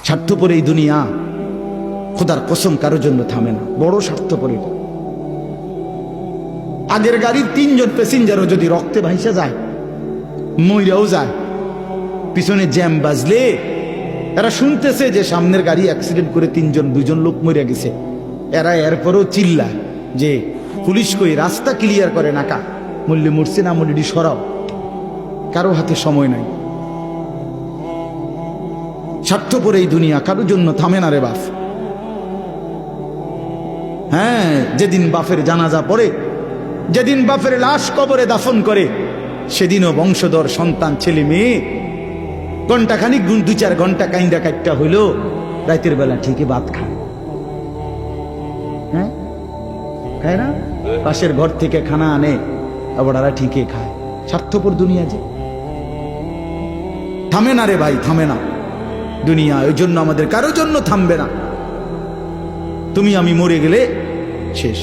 স্বার্থপর এই দুনিয়া, খোদার কসম কারোর জন্য থামে না, বড় স্বার্থপর এটা। আগের গাড়ির 3 জন প্যাসেঞ্জারও যদি রক্তে ভাইসা যায়, মইরাও যায়, পিছনে জ্যাম বাজলে এরা শুনতেছে যে সামনের গাড়ি অ্যাক্সিডেন্ট করে 3 জন 2 জন লোক মরে গেছে, এরা এরপরও চিল্লায় যে পুলিশ কই, রাস্তা ক্লিয়ার করে নাকা, মূল্যে মরছে না মূল্যটি সরাও। কারো হাতে সময় নাই। স্বার্থপর এই দুনিয়া, কারোর জন্য থামে না রে বাপ। হ্যাঁ, যেদিন বাপের জানাজা পড়ে, যেদিন বাপের লাশ কবরে দাফন করে, সেদিনও বংশধর সন্তান ছেলে মেয়ে ঘন্টাখানিক 2-4 ঘন্টা কাইন্দা কাটটা হইল, রাতের বেলা ঠিকই ভাত খায়। হ্যাঁ, খায় না? পাশের ঘর থেকে খানা আনে, আবার ওরা ঠিকই খায়। স্বার্থপর দুনিয়া যে, থামে না রে ভাই, থামে না দুনিয়া। ওই জন্য আমাদের কারোর জন্য থামবে না। তুমি আমি মরে গেলে শেষ।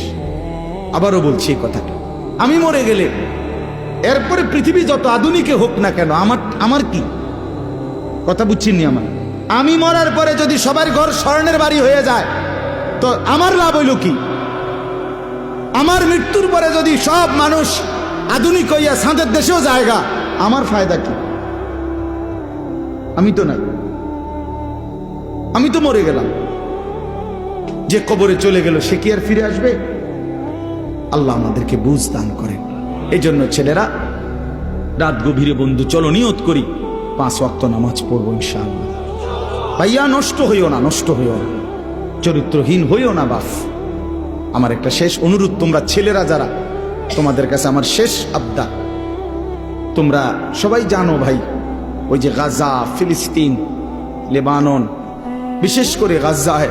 আবারও বলছি এই কথাটা, আমি মরে গেলে এরপরে পৃথিবী যত আধুনিকে হোক না কেন, আমার কি কথা বুঝছিনি? আমি মরার পরে যদি সবার ঘর স্বর্ণের বাড়ি হয়ে যায়, তো আমার লাভ হইল কি? আমার মৃত্যুর পরে যদি সব মানুষ আধুনিক হইয়া সাঁদের দেশেও জায়গা, আমার ফায়দা কি? আমি তো নাই, আমি তো মরে গেলাম। যে কবরে চলে গেল সে কি আর ফিরে আসবে? আল্লাহ আমাদেরকে বুঝ দান করেন। এই জন্য ছেলেরা, রাত গভীরে বন্ধু চলো নিয়ত করি 5 ওয়াক্ত নামাজ পড়বো ইনশাআল্লাহ। ভাইয়া নষ্ট হইও না, নষ্ট হইও না, চরিত্রহীন হইও না বাপ। আমার একটা শেষ অনুরোধ, তোমরা ছেলেরা যারা, তোমাদের কাছে আমার শেষ আবদার, তোমরা সবাই জানো ভাই, ওই যে গাজা, ফিলিস্তিন, লেবানন, বিশেষ করে গাজায়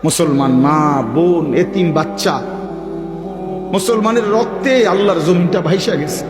মুসলমান মা বোন, এতিম বাচ্চা, মুসলমানের রক্তে আল্লাহর জমিনটা ভাইসা গেছে।